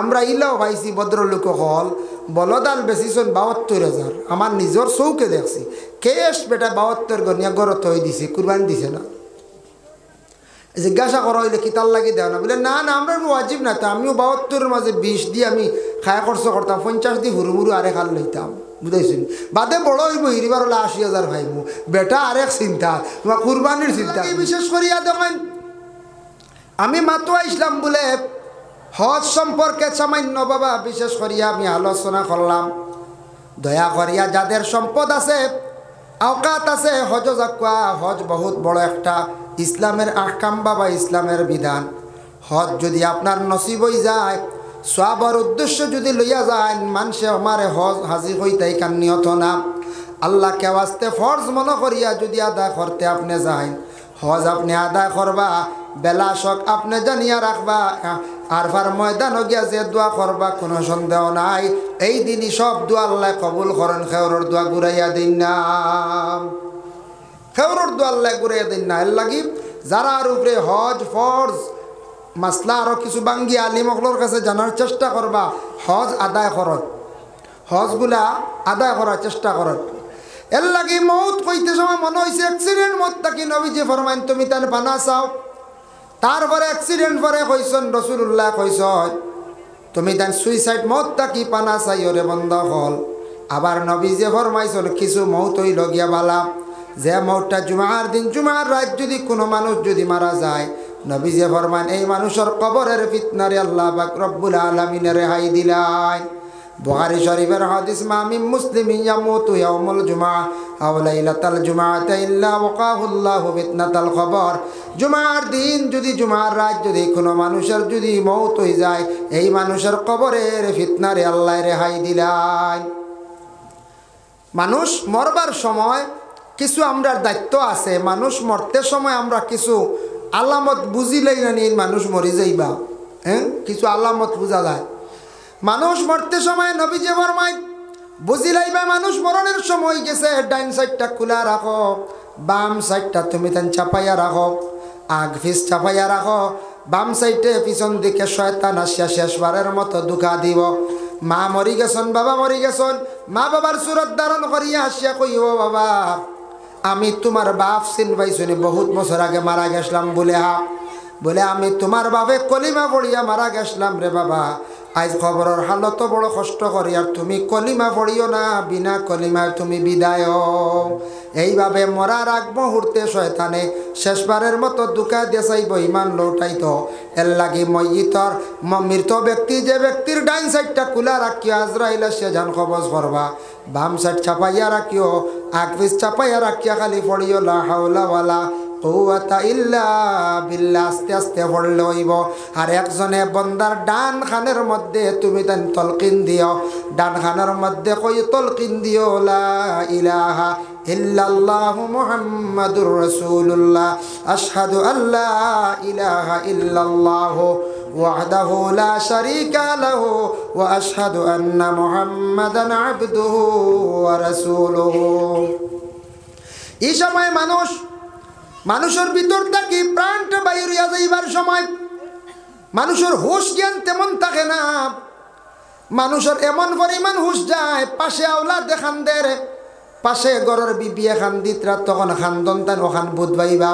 আমরা ইলাও পাইছি ভদ্রলোক হল বলদাল বেশিছন ৭২,০০০ আমার নিজের চৌকে দেখছি কেশ বেটা ৭২ গনিয়া গড়ত হয়ে দিছে কুরবানি দিছে না জিজ্ঞাসা করা হইলে কিতাল লাগি দেও না বলে না না আমরা ওয়াজিব না তো আমিও ৭২-এর মাঝে ২০ দিয়ে আমি খায়া খরচ করতাম ৫০ দিয়ে হুরুমুরু আরে খাল লইতাম বুঝাইছি বাদে বড় হইব হিরিবার হলে ৮০,০০০ ভাইমু বেটা আরেক চিন্তা তোমার কুরবানির চিন্তা বিশেষ করিয়া দেখেন আমি মাতুয়া ইসলাম বলে হজ সম্পর্কে সামান্য বাবা বিশেষ করিয়া আমি আলোচনা করলাম দয়া করিয়া যাদের সম্পদ আছে আওকাত আছে হজ যাকুয়া হজ বহুত বড় একটা ইসলামের আহকাম বাবা ইসলামের বিধান হজ যদি আপনার নসিব হয়ে যায় সওয়াবের উদ্দেশ্য যদি লইয়া যায় মানুষে আমারে হজ হাজির হইতে কান নিয়ত না আল্লাহকে ওয়াস্তে ফরজ মনে করিয়া যদি আদায় করতে আপনি যান হজ আপনি আদায় করবা বেলাশক আপনি জানিয়া রাখবা আরফার ময়দান গিয়া যে দোয়া করবা কোনো সন্দেহ নাই এই দিনই সব দোয়া আল্লাহ কবুল করেন খেউরের দোয়া ঘুরাইয়া দিন না খেউরের দোয়া আল্লাহ ঘুরাইয়া দিন না এর লাগি যারার উপরে হজ ফরজ মাসলা আরও কিছু বাঙ্গি আলিমকলোর কাছে জানার চেষ্টা করবা হজ আদায় করত হজগুলা আদায় করার চেষ্টা করত এর লাগি মৌত কইতে সময় মনে হয়েছে অ্যাক্সিডেন্ট মত থাকি নবীজি ফরমাইন তুমি তার পানা চাও তারপরে অ্যাক্সিডেন্ট পরে কইসন রসুল্লাহ কইসন তুমি তার সুইসাইড মত থাকি পানা চাই ওরে বন্ধ হল আবার নবীজি ফরমাইছন কিছু মৌত হইল গিয়া বালা যে মৌতটা জুমার দিন জুমার রাত যদি কোনো মানুষ যদি মারা যায় নবীজি ফরমান এই মানুষের কবরের ফিতনারে আল্লাহ পাক রব্বুল আলামিন রেহাই দিলেন বুখারী শরীফের হাদিস মামিন মুসলিমিন ইয়ামুতু ইয়াউমুল জুমআ আও লাইলাতাল জুমআতি ইল্লা ওয়াকাহুল্লাহু ফিতনাতাল কবর জুমার দিন যদি জুমার রাত যদি কোনো মানুষের যদি মওত হয়ে যায় এই মানুষের কবরের ফিতনারে আল্লাহ রেহাই দিলেন মানুষ মরবার সময় কিছু আমরা দায়িত্ব আছে মানুষ মরতে সময় আমরা কিছু আলামত বুঝিলেই না নিয়ে মানুষ মরে যাইবা কিছু আলামত বুঝা যায় মানুষ মরতে সময় নবীজি ফরমায় বুঝিলাইবা মানুষ মরণের সময় গেছে ডাইন সাইডটা খোলা রাখো বাম সাইডটা তুমি তান চাপাইয়া রাখো আগ ফিস চাপাইয়া রাখো বাম সাইডে পিছন দিকে শয়তান আসিয়া শেষবারের মতো দুঃখা দিব মা মরি গেছন বাবা মরি গেছন মা বাবার সুরত ধারণ করিয়া আসিয়া কইও বাবা আমি তোমার বাপ চিনবাইছনি বহুত বছর আগে মারা গেছিলাম বলে আমি তোমার বাপে কলিমা পড়িয়া মারা গেছিলাম রে বাবা আজ খবরের হালত বড় কষ্ট করি আর তুমি কলিমা পড়িও না বিনা কলিমায় তুমি বিদায় এইভাবে মরার আগ মুহূর্তে শয়তানে শেষবারের মতো দুঃখা দেশাইব ইমান লৌটাইত এর লাগি মইতর মৃত ব্যক্তি যে ব্যক্তির ডাইন সাইডটা খোলা রাখিও আজরাইল সে জান কবজ করবা বাম সাইড চাপাইয়া রাখিও আগ পিছ চাপাইয়া রাখিয়া খালি পড়িও লা হাওলা ওয়ালা কুওয়াতা ইল্লা বিল্লাহ আস্তে আস্তে পড়লে হইব আর একজনে বন্দার ডান খানের মধ্যে তুমি তান তলকিন দিও ডান খানের মধ্যে কই তলকিন দিও লা ইলাহা ইল্লাল্লাহু মুহাম্মাদুর রাসূলুল্লাহ আশহাদু আল্লা ইলাহা ইল্লাল্লাহু ওয়াহদাহু লা শারীকা লাহু ওয়া আশহাদু আন্না মুহাম্মাদান আবদুহু ওয়া রাসূলুহু এই সময় মানুষের ভিতর থাকি প্রাণটা বাইরিয়া যাইবার সময় মানুষের হুশ জ্ঞান তেমন থাকে না মানুষের এমন পরিমাণ হুশ যায় পাশে আওলা দেখান দের পাশে গরের বিবি এখান দিতরা তখন খান্দন তান ওখান বুধবাইবা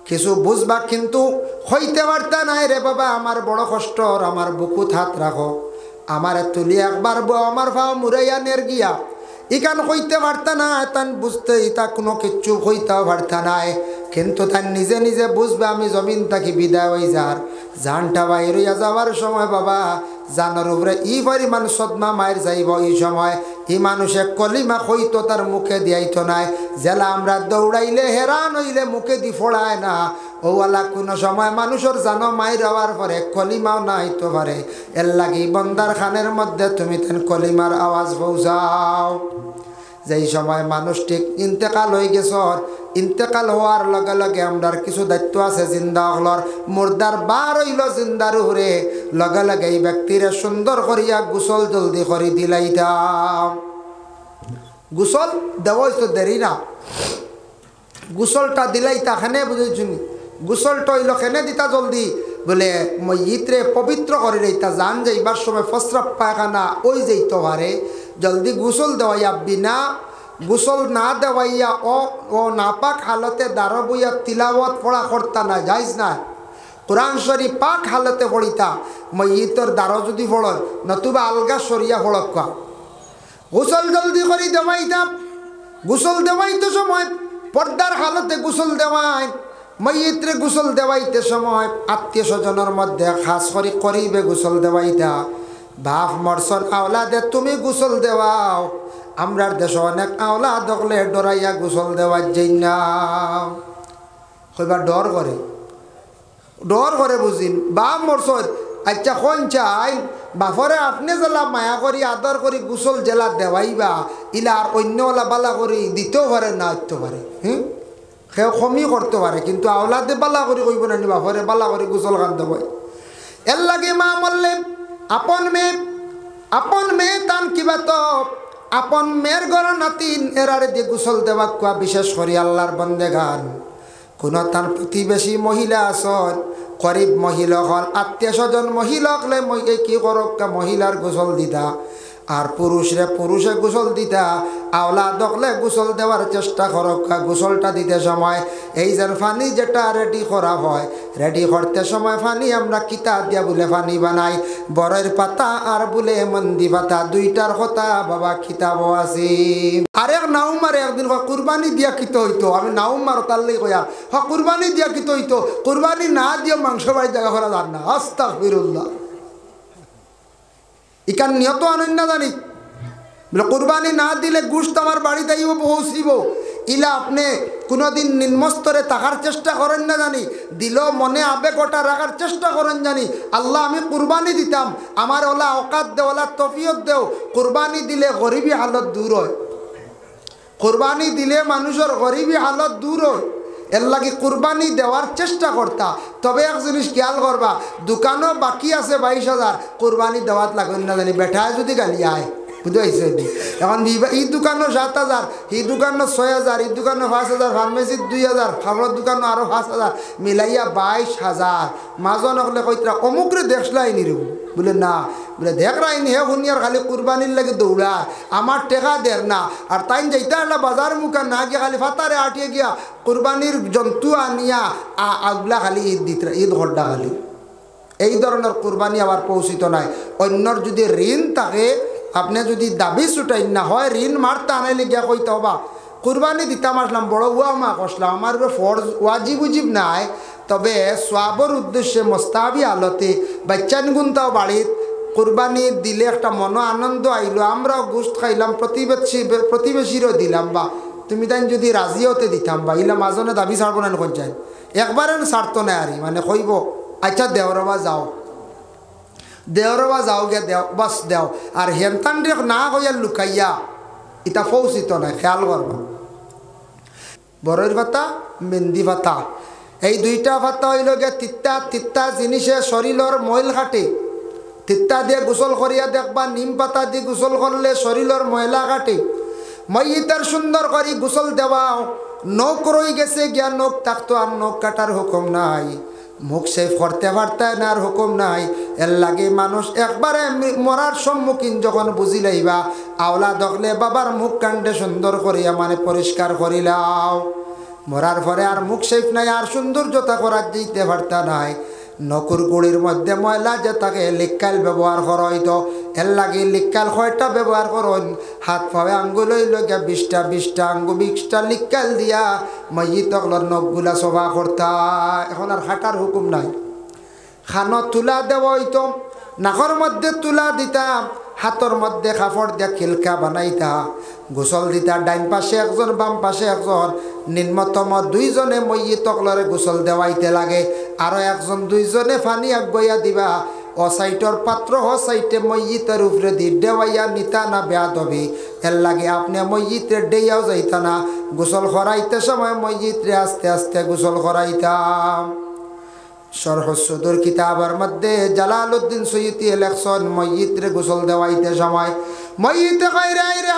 কিছু বুঝবা কিন্তু হইতে পারতা নাই রে বাবা আমার বড় কষ্ট আমার বুকুত হাত রাখো আমার তুলি একবার আমার ভাও মুরাইয়া নের গিয়া ইকান হইতে পারতা না তান বুঝতে ইতা কোনো কিচ্ছু হইতেও পারতা নাই কিন্তু তার নিজে নিজে বুঝবে আমি জমিন থাকি বিদায় হয়ে যার জানটা বাইরিয়া যাওয়ার সময় বাবা জানার উপরে ই পরিমাণ সদমা মায়ের যাইব এই সময় ই মানুষে কলিমা হইতো তার মুখে দিয়াইতো নাই জেলা আমরা দৌড়াইলে হেরান হইলে মুখে দি ফোড়ায় না ওওয়ালা কোনো সময় মানুষের জানো মায়ের হওয়ার পরে কলিমাও না হইতে পারে এর লাগি বন্দার খানের মধ্যে তুমি তেন কলিমার আওয়াজ পৌঁছাও যেই সময় মানুষ ঠিক ইন্তেকাল হয়ে গেছ ইন্তেকাল হওয়ার লগে লগে আমরার কিছু দায়িত্ব আছে জিন্দা হলর মুর্দার বার হইল জিন্দার উপরে লগে লগে এই ব্যক্তিরে সুন্দর করিয়া গোসল জলদি করে দিলাই দাও গোসল দেওয়া তো দেরি না গোসলটা দিলাই তাখানে বুঝেছুনি গোসলটা হইল খেনে দিতা জলদি বলে মইয়িতরে পবিত্র করে রেইতা জান যাইবার সময় ফসরাব পায়খানা ওই যাইতে পারে জলদি গোসল দেওয়াইয়া বিনা গোসল না দেওয়াইয়া ও নাপাক হালতে দাঁড় বইয়া তিলাওয়াত পড়া করতা না যাইজ না কোরআন শরীফ পাক হালতে পড়িতা মইয়িতর দাঁড় যদি পড় নতুবা আলগা সরিয়া পড়ক গোসল জলদি করে দেওয়াইতাম গোসল দেওয়াইতে সময় পর্দার হালতে গোসল দেওয়াই মইয়িতরে গোসল দেওয়াইতে সময় আত্মীয় স্বজনের মধ্যে খাস করে করিবে গোসল দেওয়াইতা বাপ মরসন আওলাদে তুমি গোসল দেওয়াও আমরার দেশে অনেক আওলাদ দেখলে ডরাইয়া গোসল দেওয়ার যাই না কইবার ডর করে বুঝিন বাপ মরসন আচ্ছা কোন চাই বাপরে আপনি জেলা মায়া করি আদর করি গোসল জেলা দেওয়াইবা ইলা আর অন্যওয়ালা বালা করি দিতেও পারে না দিতে পারে সেও কমই করতে পারে কিন্তু আওলাদে বালা করি কইব না বাপরে বালা করি গোসল খান দেব এর লাগে মা বললে আপন মেয়ে তান কিবা তো আপন মেয়ের ঘর নাতিন এরারে দিয়ে গোসল দেওয়া কোয়া বিশেষ করি আল্লাহর বন্দেগান কোনো তার প্রতিবেশী মহিলা আসন গরিব মহিলা হল আত্মীয় স্বজন মহিলা হলে কি করক মহিলার গোসল দিতা আর পুরুষে গোসল দিতা আওলা দখলে গোসল দেওয়ার চেষ্টা করক গোসলটা দিতে সময় এই যে ফানি যেটা রেডি করা হয় রেডি করতে সময় ফানি আমরা কিতা দিয়া বলে ফানি বানাই বরের পাতা আর বলে মন্দি পাতা দুইটার কথা বাবা কিতাব আছে আরেক নাউমারে একদিন কুরবানি দিয়া কিত হইতো আমি নাউমার তাল্লাই কয়া কুরবানি দিয়া কিত হইতো কুরবানি না দিয়ে মাংস বাড়ি জায়গা করা যান না আস্তাগফিরুল্লাহ ইকান নিয়ত আনন্দ জানি বলে কুরবানি না দিলে গোশত আমার বাড়িতে আইব পৌঁছিব ইলা আপনি কোনোদিন নিম্নস্তরে থাকার চেষ্টা করেন না জানি দিল মনে আবেগ ওটা রাখার চেষ্টা করেন জানি আল্লাহ আমি কুরবানি দিতাম আমার ওলা অকাত দেও ওলা তফিয়ত দেও কুরবানি দিলে গরিবী হালত দূর হয় কুরবানি দিলে মানুষের গরিবী হালত দূর হয় এর লাগে কুরবানি দেওয়ার চেষ্টা করতা তবে এক জিনিস খেয়াল করবা দোকানও বাকি আছে 22,000 কুরবানি দেওয়াত লাগবে না জানি বেঠায় যদি গালি আয় বুঝতে পারছি এখন এই দোকানও 7,000 এই দোকানও 6,000 এই দোকানও 5,000 ফার্মেসির 2,000 খাবারের দোকানও আরও 5,000 মিলাইয়া 22,000 মাজন হলে কইতরা অমুকরে দেখলাই নি রে বলে না বলে দেখ রাইনি হে শুনিয়ার খালি কুরবানির লাগে দৌড়া আমার টেকা দের না আর তাই যাইতা একটা বাজার মুখা না গিয়া খালি ফাতারে আটিয়ে গিয়া কুরবানির জন্তু আনিয়া আগলা খালি ঈদ ঘরটা খালি এই ধরনের কুরবানি আবার পৌঁছিত নাই অন্যর যদি ঋণ থাকে আপনি যদি দাবি ছুটাই না হয় ঋণ মারতে আনাইলে গিয়া কইতে হবা কুরবানি দিতাম আসলাম বড় উয়া মা কষলাম আমার ফরজ ওয়াজিব উজিব নাই তবে সোয়াবর উদ্দেশ্যে মোস্তাহাবি আলতে বাচ্চান গুনতাও বাড়িত কুরবানি দিলে একটা মনো আনন্দ আইলো আমরাও গোশত খাইলাম প্রতিবেশীরও দিলাম বা তুমি তাই যদি রাজি হতে দিতাম বা ইলা মাজনে দাবি ছাড়বো না কোন চাই একবারে ছাড়তো না আরি মানে কইব আচ্ছা দেওরবা যাও গে দেও বাস দেও আর হেনতান রেখ না কইয়া লুকাইয়া এটা পৌঁছিত না খেয়াল করবা বড়ের পাতা মেহেন্দি পাতা এই দুইটা পাতা হইল গে তিত্তা জিনিসে শরীরের ময়ল কাটে তিত্তা দিয়ে গোসল করিয়া দেখবা নিম পাতা দিয়ে গোসল করলে শরীরের ময়লা কাটে মইয়িতের সুন্দর করে গোসল দেওয়াও নখ রয়ে গেছে গিয়া নখ থাকতো আর নখ কাটার হুকুম নাই মুখ সেফ করতে পারতে না আর হুকুম নাই এর লাগে মানুষ একবারে মরার সম্মুখীন যখন বুঝি লাইবা আওলা দেখলে বাবার মুখ কাণ্ডে সুন্দর করিয়া মানে পরিষ্কার করিলাও মরার পরে আর মুখ সেফ নাই আর সৌন্দর্যতা করার যেতে পারতা নাই নকুর গুড়ির মধ্যে ময়লা যে তাকে লিক্কাল ব্যবহার করা হইতো এর লাগে লিক্কাল কয়টা ব্যবহার করুন হাত পায়ে আঙ্গুল হইল গিয়া 20টা আঙ্গুল 20টা লিক্কাল দিয়া মইয়িত তকলর নখগুলা সভা করতা এখন আর হাঁটার হুকুম নাই খানো তুলা দেওয়া হইতো নাকর মধ্যে তুলা দিতাম হাতর মধ্যে কাপড় দিয়া খিলকা বানাইতা গোসল দিতা ডাইন পাশে একজন বাম পাশে একজন নিম্নতম 2 জনে মইয়িত তকলরে গোসল দেওয়াইতে লাগে আরো একজন 2 জনে পানি আগবইয়া দিবা ও সাইটর পাত্র হ সাইটে মইয়িতের উপরে দি দেওয়াইয়া নিতা না বেয়াদবি এর লাগে আপনি মইয়িতে ডেয়াও যাইতা না গোসল করাইতে সময় মইয়িতে আস্তে আস্তে গোসল করাইতাম শরহ সুদুর কিতাবের মধ্যে জালালউদ্দিন সুয়ুতি লেখছেন মইয়িতে গোসল দেওয়াইতে সময় মইয়িতে কইরা রে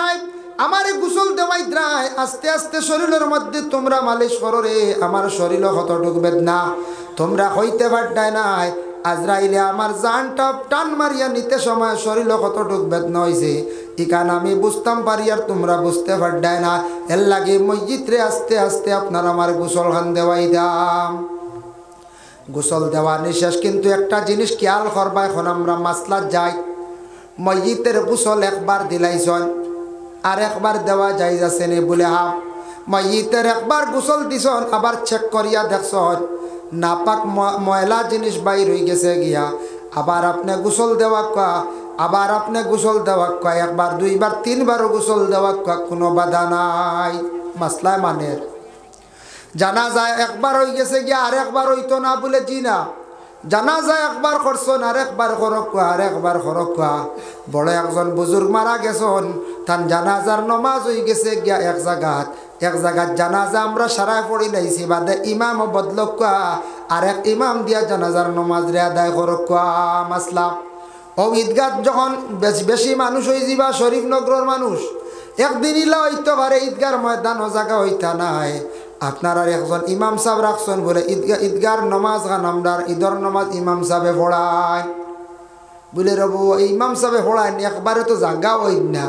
আমারে গোসল দেওয়াইত্রাই আস্তে আস্তে শরীরের মধ্যে তোমরা মালিশ করো রে আমার শরীরে কতটুক বেদনা তোমরা হইতে পারতাই নাই আজরাইলে আমার জানটা টান মারিয়া নিতে সময় শরীর কতটুক বেদনা হয়েছে ইকান আমি বুঝতাম পারি আর তোমরা বুঝতে পারতাই না। এর লাগে মসজিদে আস্তে আস্তে আপনার আমার গোসল খান দেওয়াই দাম। গোসল দেওয়া নিঃশ্বাস, কিন্তু একটা জিনিস খেয়াল করবা, এখন আমরা মাসলাত যাই, মসজিদের গোসল একবার দিলাইছন আর একবার দেওয়া যাই যাচ্ছে নি বলে হা মসজিদের একবার গোসল দিছন আবার চেক করিয়া দেখছন নাপাক ময়লা জিনিস বাইর হয়ে গেছে গিয়া আবার আপনি গোসল দেওয়া কা, আবার আপনি গোসল দেওয়া কা, একবার দুইবার তিনবারও গোসল দেওয়া কা, কোনো বাধা নাই। মাসলায় মানের জানা যায় একবার হয়ে গেছে গিয়া আর একবার হইতো না বলে জি না, জানা যায় একবার করছন আর একবার করক আর একবার করক। বড় একজন বুজুর্গ মারা গেছন, তান জানাজার নমাজ হয়ে গেছে গিয়া এক জায়গাত জানাজা আমরা সারায় পড়ি লাইছি, বাদে ইমামও বদলক আর এক ইমাম দিয়া জানাজার নমাজ রে আদায় করক। মাসলা ও ঈদগাহ যখন বেশি মানুষ হয়ে যাবা, শরীফনগরের মানুষ একদিন ইলা হইতে পারে ঈদগার ময়দান ও জায়গা হইতা নাই, আপনারা একজন ইমাম সাহেব রাখছেন বলে ঈদগার নমাজ খান আমরা ঈদর নমাজ ইমাম সাহেবে পড়ায় বলে রবু ইমাম সাহেবে পড়ায় একবারে তো জায়গা হই না।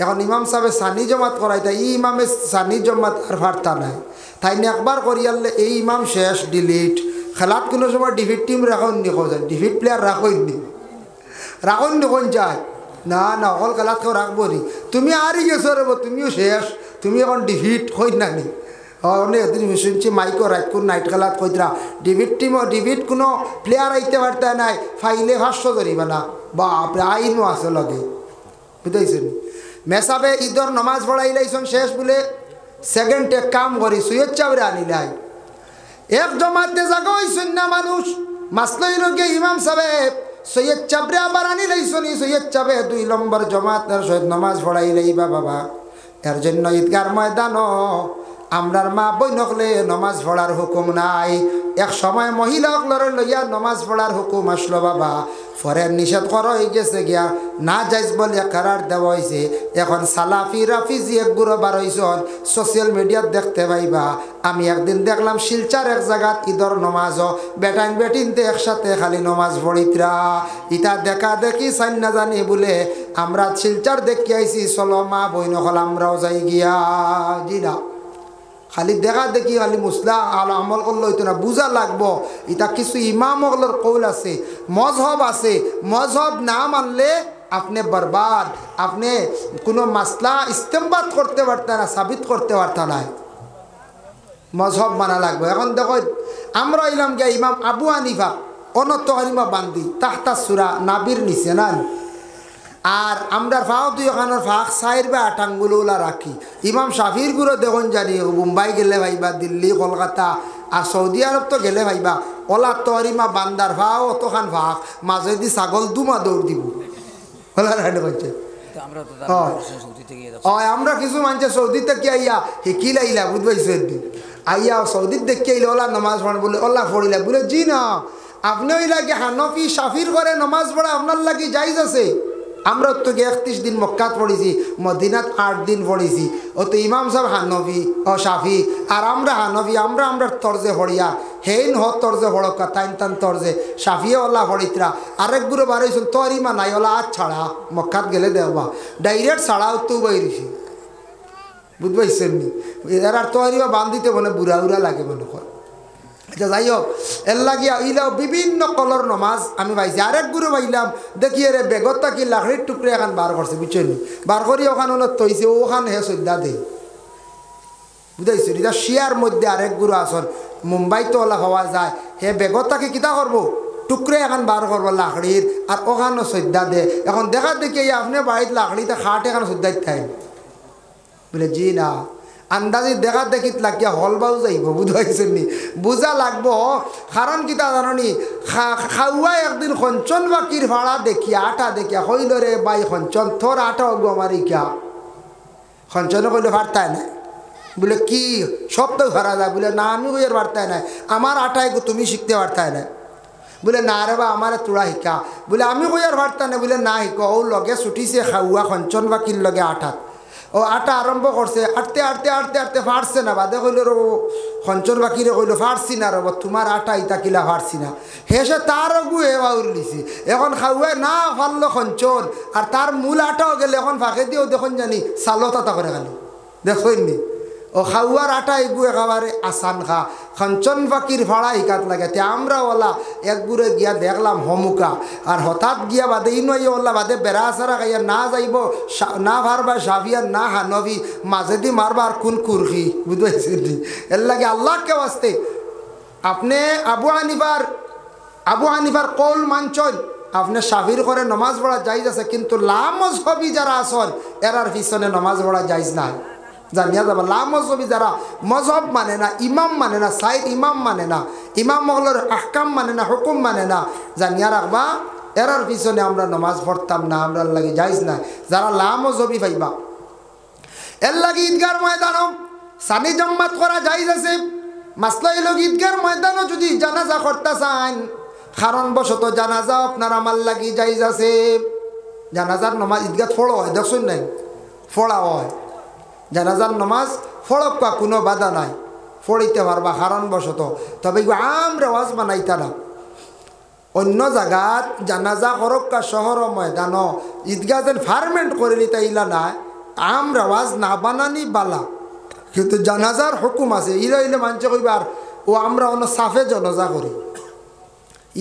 এখন ইমাম সাহেবে সানি জমাত করাই তাই ইমামে সানি জমাত আর ফার্তা নাই, তাই না একবার করিয়ালে এই ইমাম শেষ ডিলিট। খেলাত কোনো সময় ডিফিট টিম রাখুন নি, কোথায় ডিফিট প্লেয়ার রাখুন নি, রাখুন নি কোন যায় না না অকল খেলাত কেউ রাখবো নি, তুমি আরই গেছো রেব, তুমিও শেষ, তুমি এখন ডিফিট হই না নি। অনেক শুনছি মাইকো রাইট কোন নাইট খেলাত কইতরা ডিভিট টিমও ডিভিট কোনো প্লেয়ার আইতে পারতে নাই, ফাইলে 500 ধরিবা না বাপরে আইনও আছে লগে, বুঝতেছেন। মেসাবে ঈদর নমাজ পড়াই লাইছন শেষ বলে সেকেন্ড এক কাম করি সৈয়দ চাবরে আনিলাই এক জমাতে জাগা হইছেন না মানুষ, মাসলাই লোকে ইমাম সাহেব সৈয়দ চাবরে আবার আনি লাইছনি, সৈয়দ চাবে 2 নম্বর জমাতের সৈয়দ নমাজ পড়াই লাইবা বাবা। এর জন্য ঈদগার ময়দানও আমরার মা বই নকলে নমাজ পড়ার হুকুম নাই। এক সময় মহিলা অকলরে লইয়া নমাজ পড়ার হুকুম আসলো বাবা, পরে নিষেধ করা হয়ে গেছে গিয়া না যাইজ বলে কারার দেওয়া হয়েছে। এখন সালাফি রাফিজি একগুলো বার হয়েছেন সোশ্যাল মিডিয়াত দেখতে পাইবা। আমি একদিন দেখলাম শিলচার এক জায়গাত ঈদর নমাজও বেটাইন বেটিনতে একসাথে খালি নমাজ পড়িতরা, ইটা দেখা দেখি সাইন না জানি বলে আমরা শিলচার দেখি আইছি, চলো মা বই নকল আমরাও যাই গিয়া। জি না, খালি দেখা দেখি খালি মুসলা আল আমল করলে হইতো না, বুঝা লাগবো এটা কিছু ইমামগুলোর কৌল আছে, মজহব আছে, মজহব না মানলে আপনি বরবাদ, আপনি কোনো মাসলা ইস্তেমবাদ করতে পারতেন না, সাবিত করতে পারতেন না, মজহব মানা লাগবে। এখন দেখো আমরা ইলাম গিয়া ইমাম আবু হানিফা অনত হানিমা বান্দি তাহতা সুরা নাবির নিচে না, আর আমরা ফাও দুই ওখানের ফাঁক 4 বা 8 আঙ্গুল ওলা রাখি। ইমাম শাফির গুলো দেখুন জানি মুম্বাই গেলে ভাইবা, দিল্লি কলকাতা আর সৌদি আরব তো গেলে ভাইবা ওলা তরিমা বান্দার ফাও অতখান ফাঁক মাঝে দি ছাগল দুমা দৌড় দিব ওলা রাইডে বলছে। আমরা কিছু মানছে সৌদি থেকে আইয়া শিকিল আইলা বুঝবাইছো একদিন আইয়া সৌদির দেখে আইলে ওলা নমাজ পড়ে বলে ওলা পড়িলা বলে জি না, আপনি ওই লাগে হানফি শাফির করে নমাজ পড়া আপনার লাগে জায়েজ আছে। আমরা তো 31 দিন মক্কাত পড়েছি, মদিনাত 8 দিন পড়েছি, ও তো ইমাম সাহেব হানফি ও শাফি আর আমরা হানফি, আমরা তর্জে পড়িয়া হেইন হ তর্জে পড়কা তাইন তান তর্জে শাফিয়ে ওলা পড়িতরা। আরেক গুরু বাড়াইছেন তরিমা নাই ওলা আজ ছাড়া মক্কাত গেলে দেওয়া ডাইরেক্ট ছাড়াও তো বাইরেছি, বুঝবাইছেন নি। এর আর তরিমা বান্ধিতে মনে বুড়া উড়া লাগে মনে কর। আচ্ছা যাই হোক, এর লাগিয়া ইলাও বিভিন্ন কলর নমাজ আমি পাইছি। আরেক গুরু পাইলাম দেখি রে বেগত কি লাকড়ির টুকরে এখন বার করছে, বুঝছেন বার করি ওখানে ওনত তৈছে ওখান হে শ্রদ্ধা দে, বুঝাইছি। এটা শিয়ার মধ্যে আরেক গুরু আসন মুম্বাইতে ওলা হওয়া যায়, হে বেগতাকে কিতা করবো টুকরে এখন বার করবো লাকড়ির আর ওখানে শ্রদ্ধা দে। এখন দেখা দেখি আপনি বাড়িতে লাকড়িতে খাট এখানে শ্রদ্ধা খাই বলে জি না, আন্দাজি দেখা দেখিত লাগিয়া হলবাও যাইব, বুঝাইছেন নি, বুঝা লাগবো। কারণ কিতা জানি খাওয়া একদিন খঞ্চন বাকির ভাড়া দেখিয়া আটা দেখিয়া হইল রে বাই খঞ্চন তোর আটা হব আমার ইকা খঞ্চনে কইলে ভারতায় নাই বলে কি সব তো ভাড়া যায় বলে না আমি কইয়ার ভারতায় নাই, আমার আটাই তুমি শিখতে পারতায় না বলে না রে বা আমার তোড়া শিকা বলে আমি কইয়ার ভারতা নাই বলে না শিক ও লগে ছুটিছে খাওয়া খঞ্চন বাকির লগে আঠাত ও আটা আরম্ভ করছে, আটতে আটতে আটতে আটতে ফাটছে না, বাদে কইল রো খঞ্চর বাকিরে কইল ফাটছি না রব, তোমার আটা ইতা কিলা ফাটছি না। হেসে তার গুয়ে বাউর দিছি, এখন খাওয়া না ফাললো খঞ্চর, আর তার মূল আটাও গেলে এখন ফাঁকে দিয়েও দেখুন জানি চালো তাতা করে খালি দেখুননি। ও খাওয়ার আটা এগু একেবারে আসান খা, খঞ্চন ফাঁকির ভাড়া হিকাত লাগে। তে আমরা ওলা একগুড়ে গিয়া দেখলাম হমুকা, আর হঠাৎ গিয়া বাদে ইনই ওলা বাদে বেড়া সারা খাইয়া না যাইব না ভারবা সাফিয়ার না হানবি মাঝেদি মারবার কোন কুরখি বুঝতে এর লাগে আল্লাহকে বাঁচতে আপনি আবু হানিফার কৌল মানছন, আপনি সাফির করে নমাজ পড়া যাইজ আছে, কিন্তু লামজহবি যারা আসন এরার পিছনে নমাজ পড়া যাইজ না। জানিয়া যাবা লামজহবি যারা মজহব মানে না, ইমাম মানে না, সাইদ ইমাম মানে না, ইমাম মহলের আহকাম মানে না, হুকুম মানে না, জানিয়া রাখবা এরার পিছনে আমরা নমাজ পড়তাম না, আমরা লাগে যাইজ না। যারা লামজহবি পাইবা এর লাগে ঈদগার ময়দানও সানি জম্মাত করা যাইজ আছে। মাসলা হইল ঈদগার ময়দানও যদি জানাজা করতে চান, কারণ বশত জানাজা আপনার আমার লাগি যাইজ আছে। জানাজার নমাজ ঈদগাত ফড়ো হয়, দেখছেন নাই ফড়া হয়, জানাজার নমাজ ফড়ক কোনো বাধা নাই, ফড়িতে পারবা কারণ বশত। তবে আম রেওয়াজ বানাইতা না। অন্য জায়গাত জানাজা করক্কা শহর ময়দান ঈদগাহ যেন ফার্মেন্ট করে নিতে ইলা না, আম রেওয়াজ না বানানি বালা, কিন্তু জানাজার হুকুম আছে। ইলা ইলে মানছে কইবার ও আমরা অন্য সাফে জনাজা করি,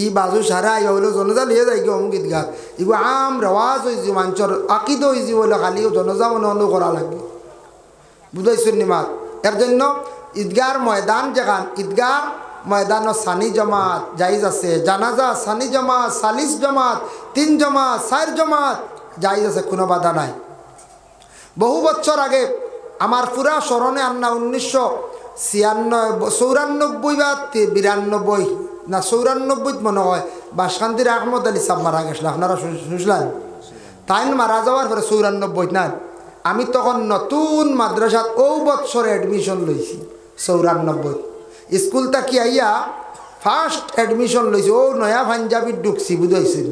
ই বাজু সারা আইবা হইলো জনজা লিয়ে যাই গিয়ে অমুক ঈদগাহ, ইগু আম রেওয়াজ হয়েছি মাঞ্চর আকিদ হয়েছি বলে খালি জনজা মনে অন্য করা লাগবে, বুঝাইছেন নিমাত। এর জন্য ঈদগার ময়দান যেখান ঈদগার ময়দান সানি জমাত জাইজ আছে, জানাজা সানি জমাত, সালিস জমাত, 3 জমাত, 4 জমাত জাইজ আছে, কোনো বাধা নাই। বহু বছর আগে আমার পুরা স্মরণে আন্না 1994 বা 92 না 94 মনে হয় বাসকান্দির আহমদ আলী সাহ মারা গেছিল, আপনারা শুনছিলেন? তাই মারা যাওয়ার পরে 94 না, আমি তখন নতুন মাদ্রাসাত ও বৎসরে এডমিশন লইছি। 94 স্কুল থাকি আইয়া ফার্স্ট এডমিশন লইছি, ও নয়া পাঞ্জাবির ঢুকছি বুঝাইছিল।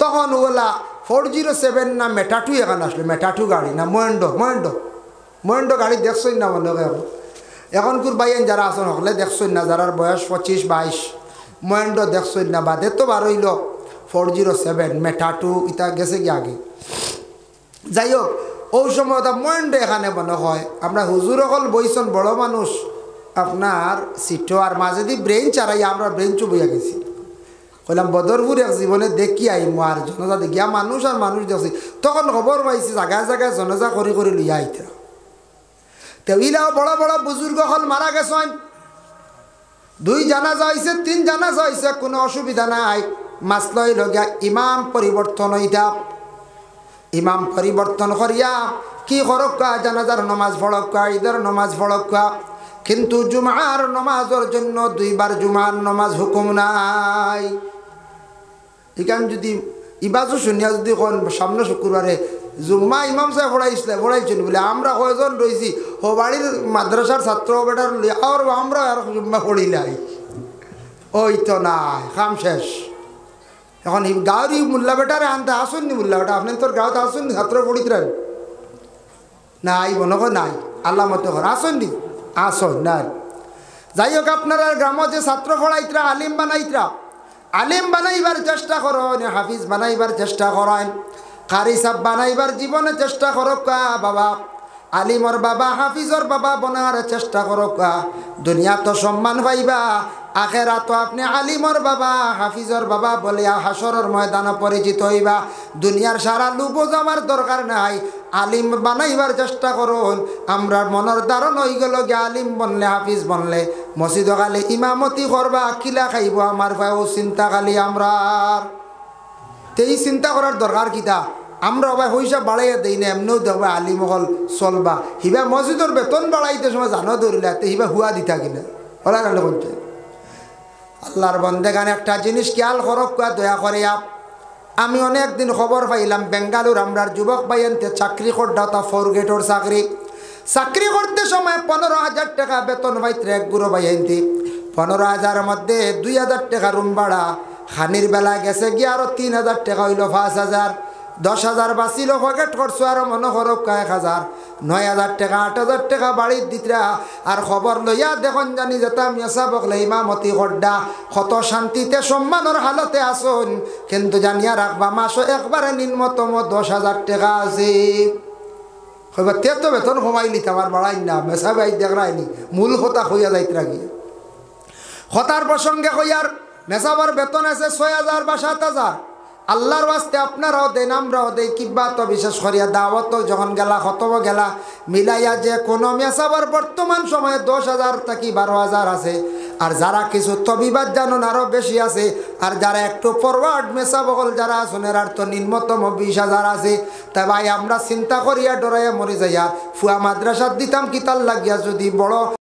তখন ওলা 407 না মেটাটু এখন আসলো, মেটাটু গাড়ি না মহেন্দ্র গাড়ি দেখছই না মনে হয়। এখন কুর বাইন যারা আসন হলে দেখছই না, যারার বয়স 25-22 মহেন্দ্র দেখছই না, বাদে তো বার হইল 407 মেটাটু ইটা গেছে কি আগে। যাই হোক ওই সময় মহেন্দ্র এখানে মনে হয় আমরা হুজুর হল বইছন বড় মানুষ আপনার সিটো আর মাঝে দি ব্রেঞ্চ চারাই আমরা ব্রেঞ্চও বইয়া গেছি। কইলাম বদরপুর এক জীবনে দেখি আইম আর জনজা দেখিয়া মানুষ আর মানুষ দেখছি। তখন খবর পাইছি জায়গায় জায়গায় জনজা করে করে লইয়া আইতা। তেইলাও বড় বড় বুজুর্গ হল মারা গেছেন, 2 জানাজা হয়েছে, 3 জানাজা হয়েছে, কোনো অসুবিধা নাই। মাসলাই লগিয়া ইমাম পরিবর্তন হইতা, ইমাম পরিবর্তন করিয়া কি করক্কা জানাজার নমাজ পড়ক্কা, ঈদের নমাজ পড়ক্কা, কিন্তু জুমার নমাজের জন্য 2 বার জুমার নমাজ হুকুম নাই। এখান যদি ইবাজু শুনিয়া যদি কোন সামনে শুক্রবারে জুম্মা ইমাম সাহেব পড়াইছিল বলে আমরা কয়জন রয়েছি ও বাড়ির মাদ্রাসার ছাত্র বেটার আর আমরা আর জুম্মা পড়িলাই, ওই তো নাই কাম শেষ। এখন গাঁৱৰ মোল্লা বেটারে আনতে আসুন নি, মোল্লা বেটা আপনি তোর গাঁৱত আসুন নি, ছাত্র পড়িতরেন নাই বনক নাই, আল্লাহ মতো ঘর আসুন নি, আসুন নাই। যাই হোক আপনারা গ্রামত যে ছাত্র পড়াইতরা আলিম বানাইতরা, আলিম বানাইবার চেষ্টা করেন, হাফিজ বানাইবার চেষ্টা করেন, কারি সাহেব বানাইবার জীবনে চেষ্টা করক বাবা, আলিমর বাবা হাফিজর বাবা বনার চেষ্টা করক। দুনিয়া তো সম্মান পাইবা, আখেরা তো আপনি আলিমর বাবা হাফিজর বাবা বলে হাসরের ময়দানে পরিচিত হইবা। দুনিয়ার সারা লুবো যাওয়ার দরকার নাই, আলিম বানাইবার চেষ্টা করুন। আমরা মনের ধারণ হয়ে গেল গে আলিম বনলে হাফিজ বনলে মসজিদ খালি ইমামতি করবা, কিলা খাইব আমার ভাইও চিন্তা খালি আমরা। এই চিন্তা করার দরকার কিতা, আমরা ভাই পয়সা বাড়াইয়া দিই না, এমনিও দেখবা আলিম হল চলবা, হিবা মসজিদের বেতন বাড়াইতে সময় জানো ধরিলে হিবা হুয়া দিতা কিনা ওলা গেল বলছে। আল্লাহর বন্দেগান একটা জিনিস খেয়াল করক দয়া করে। আমি অনেক দিন খবর পাইলাম বেঙ্গালুর আমরার যুবক ভাইয়ানতে চাকরি করতে, 4 গেটর চাকরি করতে সময় 15,000 টাকা বেতন পাইতে এক গুরু ভাইয়ানতে, 15,000 মধ্যে 2,000 টাকা রুম ভাড়া, খানির বেলা গেছে গিয়ে আরো 3,000 টাকা হইল 5,000, 10,000 বাঁচিল পকেট খরচ আর মনে করক 1,000। 9,000 টাকা 8,000 টাকা বাড়ির দিতরা আর খবর লইয়া দেখুন জানি যেটা মেসা বকলে ইমামতি গড্ডা কত শান্তিতে সম্মানের হালতে আসুন কিন্তু জানিয়া রাখবা মাসও একবারে নিম্নতম 10,000 টাকা আছে তে তো বেতন কমাইলি আমার বাড়াই না মেসা বাই দেখরাইনি মূল কথা হইয়া যাইতে রাখি হতার প্রসঙ্গে হইয়ার মেসাবার বেতন আছে 6,000 বা 7,000 আল্লাহর ওয়াস্তে আপনারাও দেন আমরাও দেই কিবা তো বিশেষ করিয়া দাওয়াত যখন গেলা খতব গেলা মিলাইয়া যে কোনো মেসাবার বর্তমান সময়ে 10,000 থেকে 12,000 আছে আর যারা কিছু তবিবাদ জানুন আরও বেশি আছে আর যারা একটু ফরওয়ার্ড মেসা বগল যারা আছেন আর তো নিম্নতম 20,000 আছে তা ভাই আমরা চিন্তা করিয়া ডরাইয়া মরে যাইয়া ফুয়া মাদ্রাসাত দিতাম কিতাল লাগিয়া যদি বড়